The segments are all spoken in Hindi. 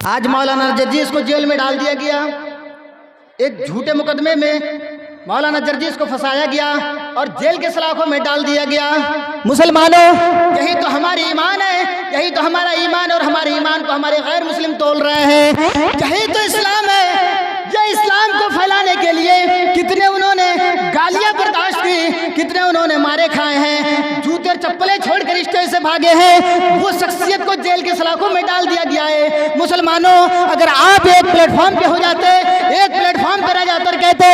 आज मौलाना जर्जीस को जेल में डाल दिया गया। एक झूठे मुकदमे में मौलाना जर्जीस को फंसाया गया और जेल के सलाखों में डाल दिया गया। मुसलमानों, यही तो हमारी ईमान है, यही तो हमारा ईमान, और हमारे ईमान को हमारे गैर मुस्लिम तोल रहे हैं। यही तो इस्लाम है। ये इस्लाम को फैलाने के लिए कितने उन्होंने गालियां बर्दाश्त की, कितने उन्होंने मारे खाए हैं, जूते और चप्पलें छोड़कर रिश्ते से भागे हैं। वो शख्सियत को जेल के सलाखों में डाल दिया गया है। मुसलमानों, अगर आप एक प्लेटफॉर्म पे हो जाते, एक प्लेटफॉर्म पर आ जाते और कहते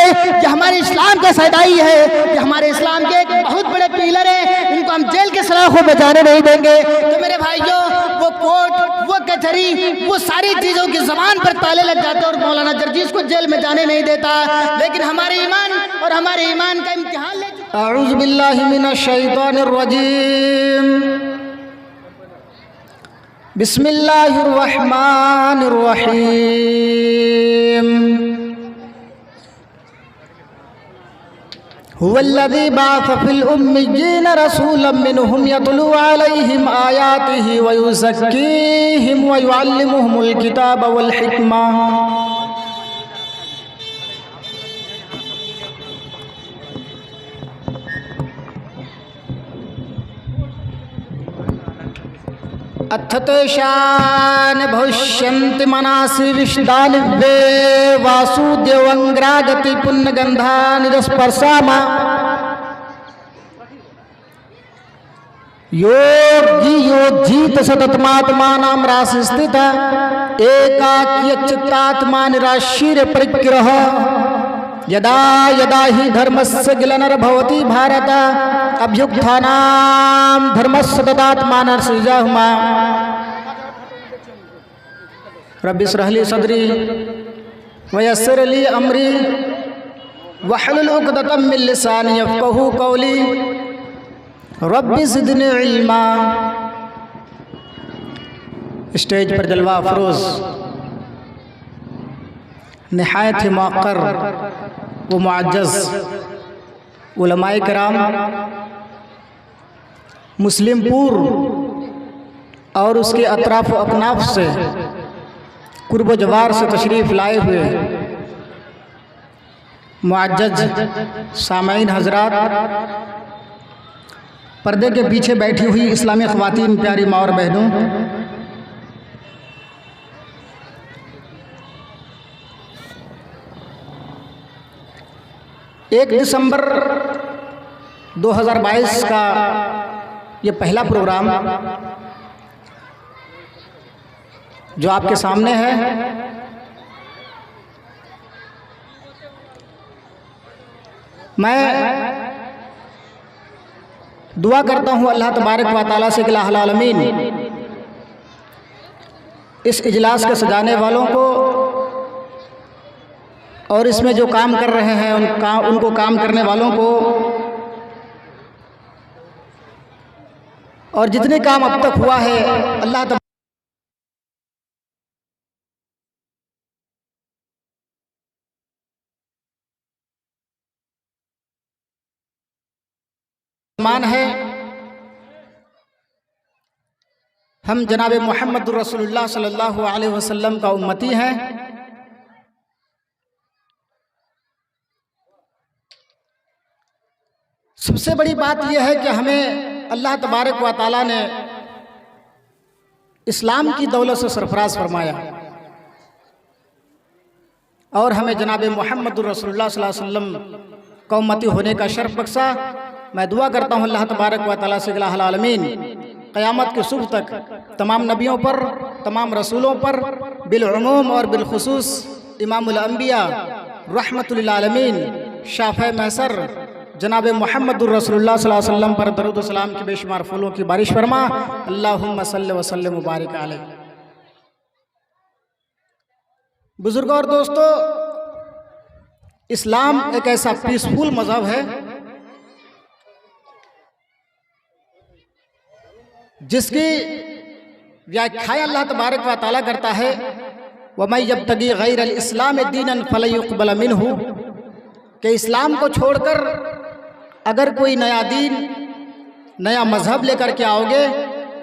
कि हमारे इस्लाम का सदाई है, कि हमारे इस्लाम के एक बहुत बड़े पिलर हैं, इनको हम जेल के सलाखों में जाने नहीं देंगे, तो मेरे भाइयों वो कोर्ट, वो कचहरी, वो सारी चीज़ों की ज़बान पर ताले लग जाते और मौलाना जर्जीस को जेल में जाने नहीं देता। लेकिन हमारे ईमान और हमारे ईमान का इम्तिहान ले चुका। अऊज़ु बिल्लाहि मिनश शैतानिर रजीम। बिस्मिल्लाहिर रहमानिर रहीम। हुवल्लज़ी बअस फ़िल उम्मिय्यीन रसूलन मिनहुम यतलू अलैहिम आयातिही व युज़क्कीहिम व युअल्लिमुहुमुल किताब वल हिकमा। अथतेशान भविष्यन्ति मनासि विष्दालिव्ये वासुदेवंग्रागति पुण्यगंधा निरस्पर्शामा। योगी योज्जीत सततमात्मानां राशि स्थिता एकाकीयचित्तात्मा निराशीर परिग्रह। यदा यदा हि धर्मस्य गिलनर्भवति भारत अभ्युत्थानां धर्मस्य तदात्मानर्सृजाहुमा। रब्बि इश्रह ली सदरी वयस्सिर ली अमरी वहलुल उक़दतम मिन लिसानी यफ़क़हू क़ौली। रब्बि ज़िदनी इल्मा। स्टेज पर जलवा अफरोज़ निहायत ही मौक़र व मुअज़्ज़ज़ उलमाए किराम, मुस्लिमपुर और उसके अतराफ़ व अकनाफ़ से कुर्ब जवार से तशरीफ़ लाए हुए मुअज़्ज़ज़ सामईन हज़रात, पर्दे के पीछे बैठी हुई इस्लामी ख़वातीन, प्यारी माँ और बहनों, एक दिसंबर 2022 का ये पहला प्रोग्राम जो आपके सामने है, मैं दुआ करता हूँ अल्लाह तबारक व तआला से कि अल्लाहुल आलमीन इस इजलास के सजाने वालों को और इसमें जो काम कर रहे हैं उनको काम करने वालों को, और जितने काम अब तक हुआ है अल्लाह तबारक मान है। हम जनाब मुहम्मदुर रसूलुल्लाह सल्लल्लाहु अलैहि वसल्लम का उम्मती हैं। सबसे बड़ी बात यह है कि हमें अल्लाह तबारक व तआला ने इस्लाम की दौलत से सरफराज फरमाया और हमें जनाब मुहम्मदुर रसूलुल्लाह सल्लल्लाहु अलैहि वसल्लम का उम्मती होने का शर्फ बख्शा। मैं दुआ करता हूँ अल्लाह तबारक व तआला से अल्लाहुल आलमीन क़यामत के सुबह तक तमाम नबियों पर, तमाम रसूलों पर बिलउमूम और बिलखुसूस इमामुल अंबिया रहमतुल लिल आलमीन शाफ़े महसर जनाब मुहम्मदुर रसूलुल्लाह सल्लल्लाहु अलैहि वसल्लम पर दरूद व सलाम की बेशुमार फूलों की बारिश फरमा। अल्लाहुम्मा सल्लि व सल्लिम व बारिक अलैहि। बुजुर्गों और दोस्तों, इस्लाम एक ऐसा पीसफुल मज़हब है जिसकी व्याख्या अल्लाह तबारक व तआला करता है, वमन यब्तगी गैरल इस्लाम दीनन फलन युक़बल मिन्हु, कि इस्लाम को छोड़कर अगर कोई नया दीन, नया मज़हब लेकर के आओगे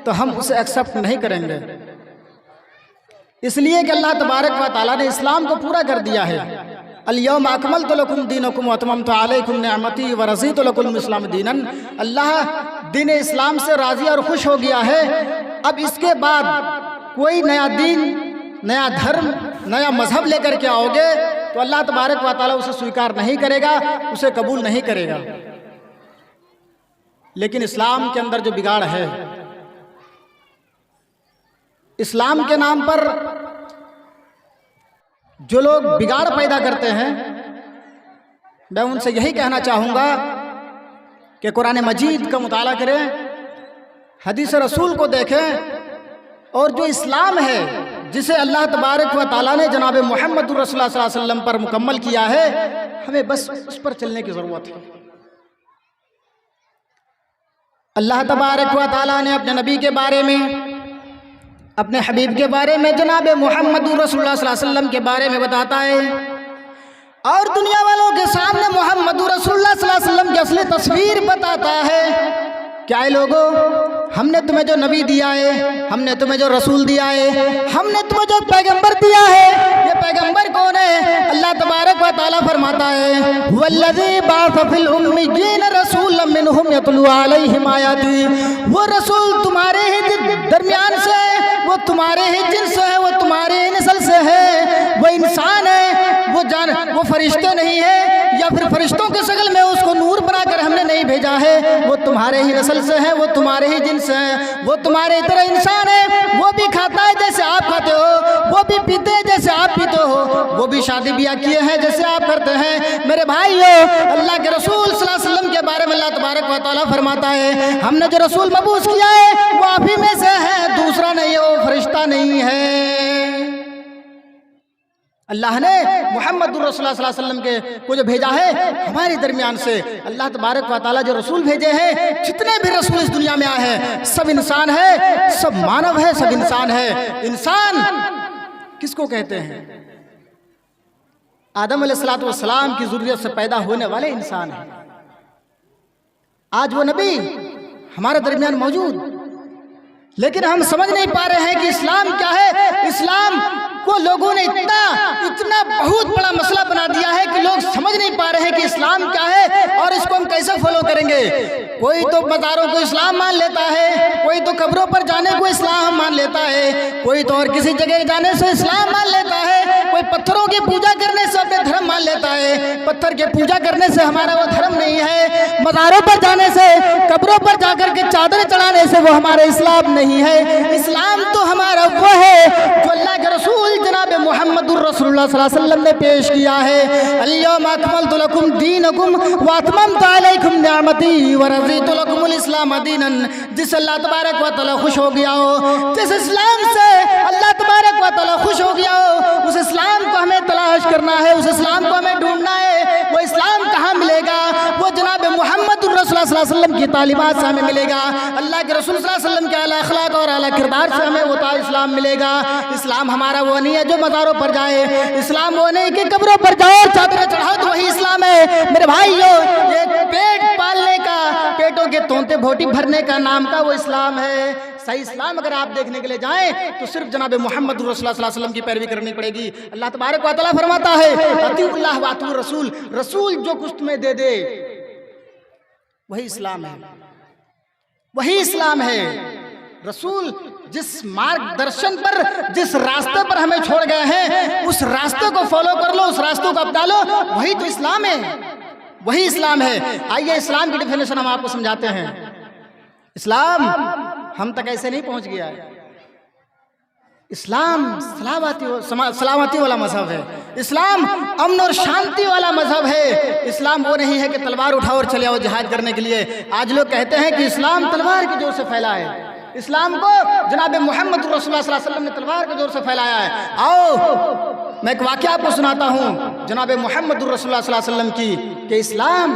तो हम उसे एक्सेप्ट नहीं करेंगे। इसलिए कि अल्लाह तबारक व तआला ने इस्लाम को पूरा कर दिया है। अल-यौम अकमलतु लकुम दीनकुम व अतममतु अलैकुम निअमती व रज़ीतु लकुमुल इस्लाम दीनन। अल्लाह दीन इस्लाम से राज़ी और खुश हो गया है। अब इसके बाद कोई नया दीन, नया धर्म, नया मजहब लेकर के आओगे तो अल्लाह तबारक व तआला उसे स्वीकार नहीं करेगा, उसे कबूल नहीं करेगा। लेकिन इस्लाम के अंदर जो बिगाड़ है, इस्लाम के नाम पर जो लोग बिगाड़ पैदा करते हैं, मैं उनसे यही कहना चाहूँगा कि कुरान मजीद का मुताला करें, हदीस रसूल को देखें, और जो इस्लाम है जिसे अल्लाह तबारक व तआला ने जनाब मोहम्मद रसूलुल्लाह सल्लल्लाहु अलैहि वसल्लम पर मुकम्मल किया है, हमें बस उस पर चलने की ज़रूरत है। अल्लाह तबारक व तआला ने अपने नबी के बारे में, अपने हबीब के बारे में, जनाब मोहम्मद रसूलुल्लाह सल्लल्लाहु अलैहि वसल्लम के बारे में बताता है और दुनिया वालों के सामने मोहम्मद रसूलुल्लाह सल्लल्लाहु अलैहि वसल्लम की असली तस्वीर बताता है। क्या है लोगों, हमने तुम्हें जो नबी दिया है, हमने तुम्हें जो रसूल दिया है, हमने तुम्हें जो पैगंबर दिया है, ये पैगंबर कौन है? अल्लाह तबारक व तआला फरमाता है वल्लज़ी बअस फिल उम्मिय्यीन रसूलन मिनहुम यतलू अलैहिम आयाती। वो रसूल तुम्हारे ही दरमियान से है, वो तुम्हारे ही जिन्स है, वो तुम्हारे ही नस्ल से है, वो इंसान है, वो फरिश्ते नहीं है, या फिर फरिश्तों के शक्ल में उसको नूर बनाकर हमने नहीं भेजा है। वो तुम्हारे ही नस्ल से है, वो तुम्हारे ही जिन्स है, वो तुम्हारे तरह इंसान है। वो भी खाता है जैसे आप खाते हो, वो भी पीते हैं जैसे आप पीते हो, वो भी शादी ब्याह किए हैं जैसे आप करते हैं। मेरे भाइयों, अल्लाह के रसूल सल्लल्लाहु अलैहि वसल्लम के बारे में अल्लाह तबारक व तआला फरमाता है हमने जो रसूल मबूस किया है वो आप ही में से है, दूसरा नहीं है, वो फरिश्ता नहीं है। अल्लाह ने मोहम्मद रसूलुल्लाह सल्लल्लाहु अलैहि वसल्लम के को जो भेजा है हमारे दरमियान से, अल्लाह तबारक व तआला जो रसूल भेजे हैं, जितने भी रसूल इस दुनिया में आए हैं, सब इंसान है, सब मानव है, सब इंसान है। इंसान किसको कहते हैं? आदम अलैहिस्सलातु वस्सलाम की ज़ुर्रियत से पैदा होने वाले इंसान हैं। आज वो नबी हमारे दरमियान मौजूद, लेकिन हम समझ नहीं पा रहे हैं कि इस्लाम क्या है। इस्लाम को लोगों ने इतना बहुत बड़ा मसला बना दिया है कि लोग समझ नहीं पा रहे हैं कि इस्लाम क्या है और इसको हम कैसे फॉलो करेंगे। कोई तो मज़ारों को इस्लाम मान लेता है, कोई तो कब्रों पर जाने को इस्लाम मान लेता है, कोई तो और किसी जगह जाने से इस्लाम मान लेता है, कोई पत्थरों की पूजा करने से अपने धर्म मान लेता है। पत्थर की पूजा करने से हमारा वो धर्म नहीं है, मज़ारों पर जाने से, कब्रों पर जाकर के चादर चढ़ाने से वो हमारा इस्लाम नहीं है। इस्लाम तो हमारा वो है जो अल्लाह के रसूल जनाब मोहम्मद रसूलुल्लाह सल्लल्लाहु अलैहि वसल्लम ने पेश किया है। अल-यौम अकमलतु लकुम दीनकुम व अतममतु अलैकुम निअमती व रज़ीतु लकुमुल इस्लाम दीनन। जिस अल्लाह तबारक व तआला खुश हो गया हो, जिस इस्लाम से अल्लाह तबारक व तआला खुश हो गया हो, उस इस्लाम को हमें तलाश करना है, उस इस्लाम को हमें ढूंढना है। वो इस्लाम कहाँ मिलेगा? वो जनाब मोहम्मद रसूलुल्लाह सल्लल्लाहु अलैहि वसल्लम की तालीमात से हमें मिलेगा। अल्लाह के रसूल सल्लल्लाहु अलैहि वसल्लम के आला अखलाक और आला किरदार से हमें वो इस्लाम मिलेगा। इस्लाम हमारा वो नहीं है जो मज़ारों पर जाए, इस्लाम वो नहीं कि कब्रों पर जाओ और चादरें चढ़ाओ तो वही इस्लाम है। मेरे भाइयों, ये पेट पालने का, पेटों के तोंते भोटी भरने का नाम का वो इस्लाम है। सही इस्लाम अगर आप देखने के लिए जाएं तो सिर्फ जनाब मोहम्मद रसूलुल्लाह सल्लल्लाहु अलैहि वसल्लम की पैरवी करनी पड़ेगी। अल्लाह तबारक व तआला फरमाता है अतीउल्लाह व अतीउर रसूल, रसूल जो कुछ तुम्हें दे दे वही इस्लाम है, वही इस्लाम है। रसूल जिस मार्गदर्शन पर, जिस रास्ते पर हमें छोड़ गए हैं, उस रास्ते को फॉलो कर लो, उस रास्ते को अपना लो, वही तो इस्लाम है, वही इस्लाम है। आइए इस्लाम की डिफिनेशन हम आपको समझाते हैं। इस्लाम हम तक ऐसे नहीं पहुंच गया है। इस्लाम सलामती वाला मजहब है। इस्लाम अमन और शांति वाला मजहब है। इस्लाम वो नहीं है कि तलवार उठाओ और चले आओ जिहाद करने के लिए। आज लोग कहते हैं कि इस्लाम तलवार की जोर से फैला है। इस्लाम को जनाब मोहम्मद रसूलुल्लाह सल्लल्लाहु अलैहि वसल्लम ने तलवार की जोर से फैलाया है। आओ मैं एक वाक़या आपको सुनाता हूँ जनाब मोहम्मद रसूलुल्लाह सल्लल्लाहु अलैहि वसल्लम की, कि इस्लाम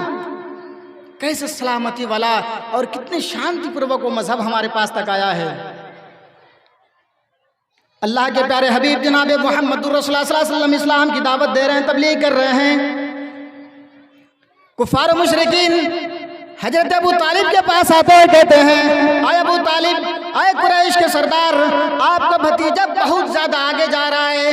कैसे सलामती वाला और कितने शांतिपूर्वक वो मजहब हमारे पास तक आया है। अल्लाह के प्यारे हबीब जनाब मोहम्मद रसूलुल्लाह सल्लल्लाहु अलैहि वसल्लम इस्लाम की दावत दे रहे हैं, तबलीग कर रहे हैं। कुफार और मुशरिकीन हजरत अबू तालिब के पास आते हैं, कहते हैं आए अबू तालिब, आए कुरैश के सरदार, आपका भतीजा बहुत ज्यादा आगे जा रहा है,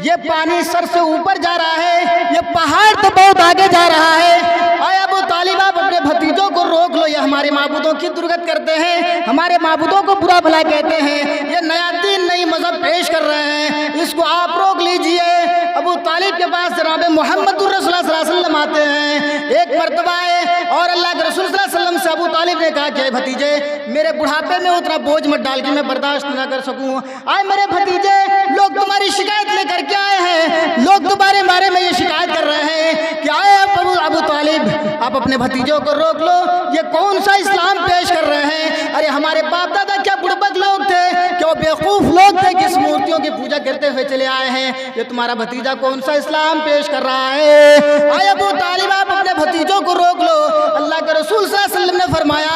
ये पानी सर से ऊपर जा रहा है, ये पहाड़ तो बहुत आगे जा रहा है। आए अबू तालिब, आप अपने भतीजों को रोक लो, ये हमारे माबूदों की दुर्गत करते हैं, हमारे माबूदों को बुरा भला कहते हैं, ये नया दीन नई मजहब पेश कर रहे हैं, इसको आप रोक लीजिए। अबू तालिब के पास जनाब मोहम्मद रसूलुल्लाह सल्लल्लाहु अलैहि वसल्लम आते हैं। एक मर्तबा है और अल्लाह के रसूल सल्लल्लाहु अलैहि वसल्लम से अबू तालिब ने कहा कि भतीजे, मेरे बुढ़ापे में उतना बोझ मत डाल कि मैं बर्दाश्त न कर सकूं। आए मेरे भतीजे, लोग तुम्हारी शिकायत लेकर के आए हैं, लोग तुम्हारे बारे में ये शिकायत कर रहे हैं कि आए अबू तालिब, आप अपने भतीजों को रोक लो, ये कौन सा इस्लाम पेश कर रहे हैं? अरे हमारे बाप दादा क्या बुड़बक लोग थे, क्या वो बेवकूफ लोग थे कि इस मूर्तियों की पूजा करते हुए चले आए हैं? ये तुम्हारा भतीजा कौन सा इस्लाम पेश कर रहा है? आए अबू तालिब, आप अपने भतीजों को रोक लो। अल्लाह के रसूल सल्लल्लाहु अलैहि वसल्लम ने फरमाया,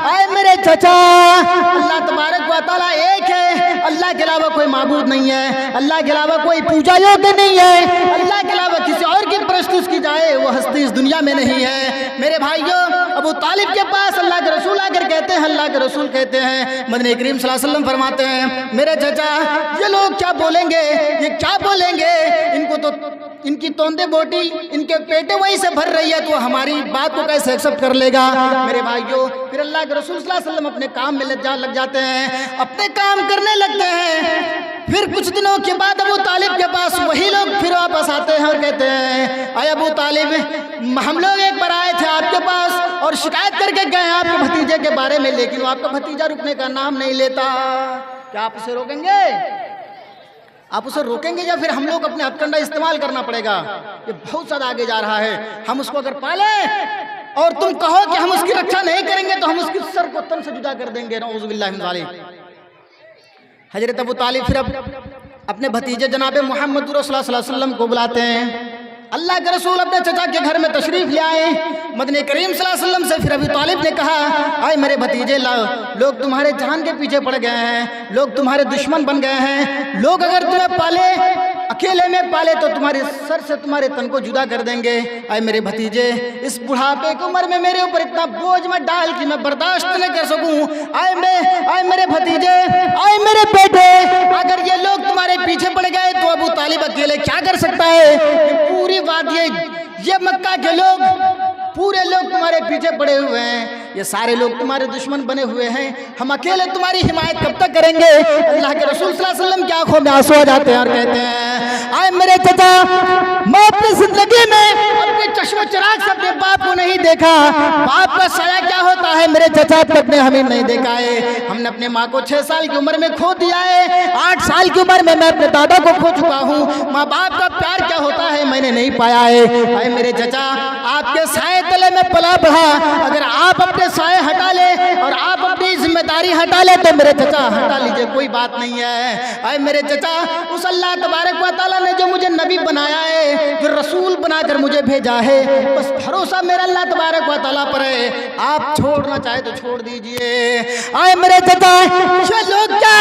आए मेरे चचा, अल्लाह तबारक व तआला एक है, अल्लाह के अलावा कोई माबूद नहीं है, अल्लाह के अलावा कोई पूजा योग्य नहीं है, अल्लाह के अलावा किसी और की प्रस्तुत की जाए वो हस्ती इस दुनिया में नहीं है। मेरे भाइयों, अबू तालिब के पास अल्लाह के रसूल आकर कहते हैं, अल्लाह के रसूल कहते हैं, मदनी करीम सल्लल्लाहु अलैहि वसल्लम फरमाते हैं, मेरे चचा, ये लोग क्या बोलेंगे, ये क्या बोलेंगे, इनको तो इनकी तोंदे बोटी, इनके पेटे वहीं से भर रही है, तो हमारी बात को कैसे एक्सेप्ट कर लेगा? मेरे भाइयों, फिर अल्लाह के रसूल सल्लल्लाहु अलैहि वसल्लम अपने काम में लग जाते हैं, अपने काम करने लगते हैं। फिर कुछ दिनों के बाद अबू तालिब के पास वही लोग फिर वापस आते हैं और कहते हैं, अरे अबू तालिब, हम लोग एक बार आए थे आपके पास और शिकायत करके गए आपके भतीजे के बारे में, लेकिन वो आपका भतीजा रुकने का नाम नहीं लेता। क्या आप उसे रोकेंगे? आप उसे रोकेंगे या फिर हम लोग अपने हथकंडा इस्तेमाल करना पड़ेगा? ये बहुत ज्यादा आगे जा रहा है, हम उसको अगर पालें और तुम कहो कि हम उसकी रक्षा नहीं करेंगे तो हम उसकी सर को तन से जुदा कर देंगे। नऊज़ु बिल्लाहि मिन ज़ालिक। हजरत अबू तालिब फिर अपने भतीजे जनाब मोहम्मद रसूलुल्लाह सल्लल्लाहु अलैहि वसल्लम को बुलाते हैं। अल्लाह के रसूल अपने चचा के घर में तशरीफ ले आए। मदनी करीम सल्लल्लाहु अलैहि वसल्लम से फिर अबू तालिब ने कहा, आए मेरे भतीजे, लोग तुम्हारे जान के पीछे पड़ गए हैं, लोग तुम्हारे दुश्मन बन गए हैं, लोग अगर तुम्हें पाले, अकेले में पाले तो तुम्हारे सर से तुम्हारे तन को जुदा कर देंगे। आए मेरे भतीजे, इस बुढ़ापे की उम्र में मेरे ऊपर इतना बोझ मत डाल कि मैं बर्दाश्त न कर सकूं। आए मेरे भतीजे, आए मेरे बेटे, अगर ये लोग तुम्हारे पीछे पड़ गए तो अबू तालिब अकेले क्या कर सकता है? ये पूरी बात, ये मक्का के लोग, पूरे लोग तुम्हारे पीछे पड़े हुए हैं, ये सारे लोग तुम्हारे दुश्मन बने हुए हैं, हम अकेले तुम्हारी हिमायत कब तक करेंगे? अल्लाह के रसूल सल्लल्लाहु अलैहि वसल्लम की आंखों में आंसू आ जाते हैं और कहते हैं, आए मेरे चचा, मैं अपनी जिंदगी में अपने चश्मो चिराग से अपने बाप को नहीं देखा। बाप का साया क्या होता है मेरे चचा, तक ने हमें नहीं देखा है। हमने अपने माँ को 6 साल की उम्र में खो दिया है, 8 साल की उम्र में मैं अपने दादा को खो चुका हूँ। माँ बाप का प्यार क्या होता है मैंने नहीं पाया है। आए मेरे चचा, आपके साए तले में पला बढ़ा, अगर आप अपने साए हटा ले और आप अपनी जिम्मेदारी हटा ले तो मेरे चचा हटा लीजिए, कोई बात नहीं है। आए मेरे चचा, उस अल्लाह तबारक व तआला ने जो मुझे नबी बनाया है, जो रसूल बनाकर मुझे भेजा है, बस भरोसा मेरा अल्लाह तबारक व तआला पर है। आप छोड़ना चाहे तो छोड़ दीजिए। आए मेरे चचा, ये लोग क्या,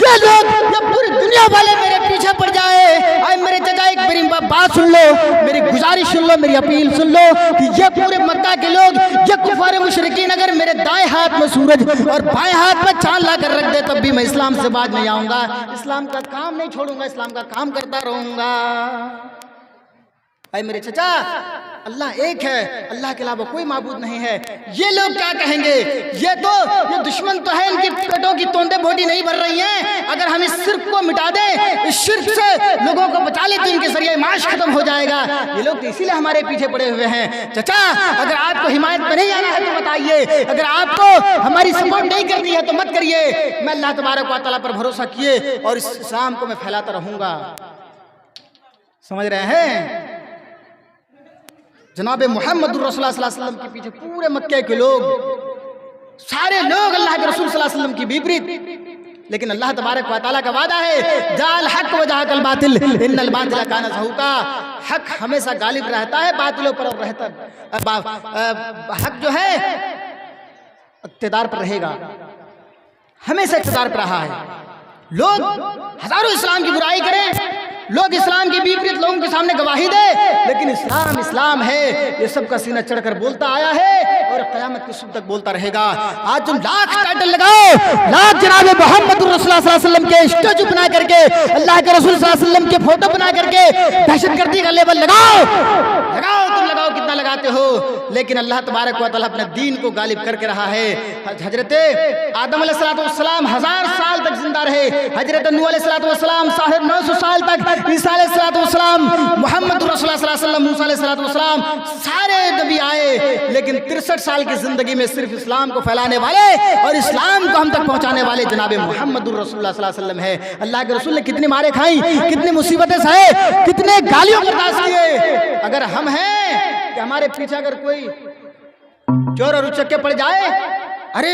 ये पूरी दुनिया वाले मेरे पीछे पड़ जाए। आए मेरे चचा, एक मेरी बात सुन लो, मेरी गुजारिश सुन लो, मेरी अपील सुन लो कि ये पूरे मक्का के लोग, ये कुफार मुशरिकीन अगर मेरे दाएं हाथ में सूरज और बाएं हाथ में चांद ला कर रख दे तब भी मैं इस्लाम से बाज नहीं आऊंगा, इस्लाम का काम नहीं छोड़ूंगा, इस्लाम का काम करता रहूंगा। भाई मेरे चचा, अल्लाह एक है, अल्लाह के अलावा कोई माबूद नहीं है। ये लोग क्या कहेंगे? ये दुश्मन तो है, इनकी पेटों की तोंदे बोटी नहीं भर रही हैं। अगर हम इस शिर्क को मिटा दें, इस शिर्क से लोगों को बचा ले तो इनके जरिए माश खत्म हो जाएगा। ये लोग तो इसीलिए हमारे पीछे पड़े हुए हैं। चचा, अगर आपको हिमायत में नहीं आना है तो बताइए, अगर आपको हमारी सपोर्ट नहीं करनी है तो मत करिए। मैं अल्लाह तबारक व तआला पर भरोसा किए और इस इस्लाम को मैं फैलाता रहूंगा। समझ रहे हैं? जनाब मोहम्मद रसूलुल्लाह सल्लल्लाहु अलैहि वसल्लम के पीछे पूरे मक्के के लोग, सारे लोग अल्लाह के रसूल सल्लल्लाहु अलैहि वसल्लम की विपरीत। लेकिन अल्लाह तबारक व तआला का वादा है, जाल हक व जाकल बातिल इन्नल बातिल काना ज़हूका। हक हमेशा गालिब रहता है बातिलों पर, और हक जो है इक़्तिदार पर रहेगा, हमेशा इक़्तिदार पर रहा है। लोग हजारों इस्लाम की बुराई करें, लोग इस्लाम के विपरीत लोगों के सामने गवाही दे, लेकिन इस्लाम इस्लाम है, ये सबका सीना चढ़कर बोलता आया है और क़यामत के सुबह तक बोलता रहेगा। आज तुम लाख टाइटल लगाओ, लाख जनाब मोहम्मद रसूलुल्लाह सल्लल्लाहु अलैहि वसल्लम के स्टैचू बना करके, अल्लाह के रसूल सल्लल्लाहु अलैहि वसल्लम के फोटो बना करके दहशतगर्दी का लेबल लगाओ, तुम लगाओ, कितना लगाते हो, लेकिन अल्लाह तबारक व तआला अपने दीन को गालिब करके रहा है। हजरत आदम अलैहिस्सलाम 1000 साल तक जिंदा रहे, हजरत नूह अलैहिस्सलाम 950 साल तक, ईसा अलैहिस्सलाम, मोहम्मद रसूलुल्लाह सल्लल्लाहु अलैहि वसल्लम, मूसा अलैहिस्सलाम, सारे नबी आए, लेकिन 63 साल की जिंदगी में सिर्फ इस्लाम को फैलाने वाले और इस्लाम को हम तक पहुंचाने वाले जनाब मोहम्मद रसूलुल्लाह सल्लल्लाहु अलैहि वसल्लम है। अल्लाह के रसूल ने कितनी मारे खाई, कितनी मुसीबतें सहे, कितने गालियों बर्दाश्त किए। अगर हम हैं कि हमारे पीछे अगर कोई चोर और उचक्के पड़ जाए, अरे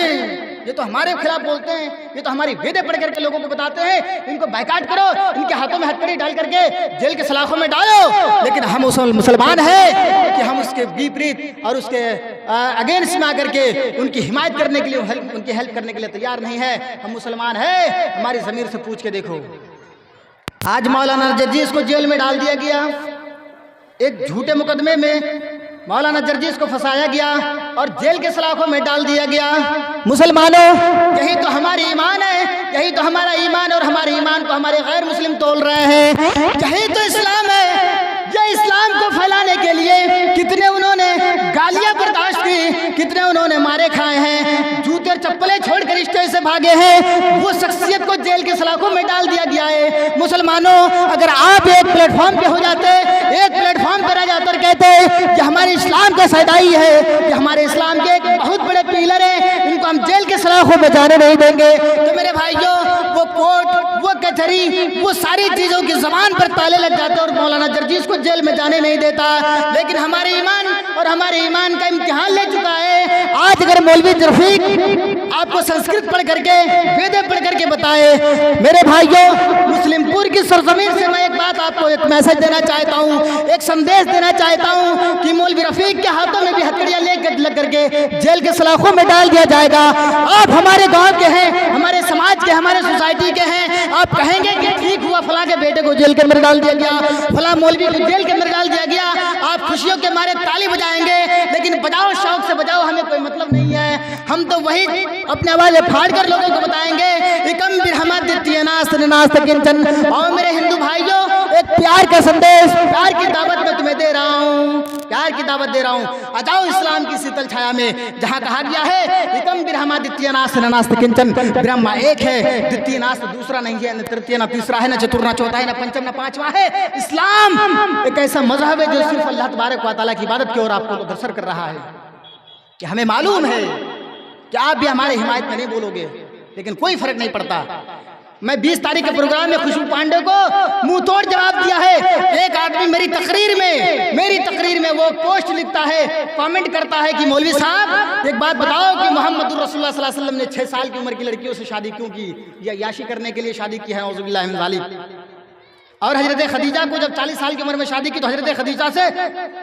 ये तो हमारे खिलाफ बोलते हैं, ये तो हमारी वेदे पढ़ करके लोगों को बताते हैं, इनको बाइकाट करो, इनके हाथों में हथकड़ी डाल करके जेल के सलाखों में डालो, लेकिन हम मुसलमान हैं कि हम उसके विपरीत और उसके अगेंस्ट में आकर के उनकी हिमायत करने के लिए, उनकी हेल्प करने के लिए तैयार नहीं है। हम मुसलमान हैं, हमारी ज़मीर से पूछ के देखो। आज मौलाना जर्जीस को जेल में डाल दिया गया, एक झूठे मुकदमे में मौलाना जर्जीस को फंसाया गया और जेल के सलाखों में डाल दिया गया। मुसलमानों, यही तो हमारी ईमान है, यही तो हमारा ईमान, और हमारे ईमान को हमारे गैर मुस्लिम तोल रहे हैं। यही तो इस्लाम है। ये इस्लाम को फैलाने के लिए कितने उन्होंने गालियां बर्दाश्त की, कितने उन्होंने मारे खाए हैं, जूते और चप्पलें छोड़कर स्टेज से भागे हैं, वो शख्सियत को जेल के सलाखों में डाल दिया गया है। मुसलमानों, अगर आप एक प्लेटफॉर्म पे हो जाते, एक प्लेटफॉर्म पर आ जाते और कहते कि हमारे इस्लाम का सदाई है, कि हमारे इस्लाम के एक बहुत बड़े पिलर है, इनको हम जेल के सलाखों में जाने नहीं देंगे, तो मेरे भाइयों वो कोर्ट, वो कचहरी, वो सारी चीजों की जबान पर ताले लग जाते और मौलाना जर्जीस को जेल में जाने नहीं देता। लेकिन हमारे ईमान और हमारे ईमान का इम्तिहान ले चुका है। आज अगर मौलवी रफीक आपको संस्कृत पढ़ करके, वेदे पढ़ करके बताए, मेरे भाइयों मुस्लिमपुर की सरजमीन से मैं एक बात आपको, एक मैसेज देना चाहता हूँ, एक संदेश देना चाहता हूँ कि मौलवी रफीक के हाथों में भी हथकड़ियाँ लेकर लग करके जेल के सलाखों में डाल दिया जाएगा। आप हमारे गांव के हैं, हमारे समाज के, हमारे सोसाइटी के हैं, आप कहेंगे कि ठीक हुआ फला के बेटे को जेल के अंदर डाल दिया गया, फला मौलवी को जेल के अंदर डाल दिया गया, आप खुशियों के मारे ताली बजाएंगे, लेकिन बजाओ, शौक से बजाओ, हमें कोई मतलब नहीं है। हम तो वही अपने आवाज़ फाड़ कर लोगों को बताएंगे, इकम बिरहमत दित्ती नास्त नास्त किंचन। और मेरे हिंदू भाइयों, एक प्यार का संदेश, प्यार की दावत मैं तुम्हें दे रहा हूँ, प्यार की दावत दे रहा हूँ। आ जाओ इस्लाम की शीतल छाया में, जहाँ कहा गया है इकम बिरहमत दित्ती नास्त नास्त किंचन, ब्रह्मा एक है, द्वितीय नास्त दूसरा नहीं है, न तृतीय न तीसरा है, न चतुर्थ न चौथा है, न पंचम न पांचवा है। इस्लाम एक ऐसा मजहब है जो सिर्फ अल्लाह तबारक व तआला की इबादत की ओर आपको अग्रसर कर रहा है। कि हमें मालूम है कि आप भी हमारे हिमायत में नहीं बोलोगे, लेकिन कोई फर्क नहीं पड़ता। मैं 20 तारीख के प्रोग्राम में खुशबू पांडे को मुंह तोड़ जवाब दिया है। एक आदमी मेरी तकरीर में वो पोस्ट लिखता है, कमेंट करता है कि मौलवी साहब एक बात बताओ कि मोहम्मद रसूलुल्लाह सल्लल्लाहु अलैहि वसल्लम ने 6 साल की उम्र की लड़कियों से शादी क्यों की, या याशी करने के लिए शादी की है, औज़ुबिल्लाहि मिन ज़ालिक। और हजरत खदीजा को जब 40 साल की उम्र में शादी की तो हजरत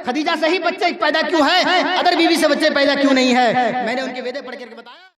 खदीजा से ही बच्चे पैदा क्यों है, अदर बीवी से बच्चे पैदा क्यों नहीं है। मैंने उनके वेदे पढ़ करके बताया।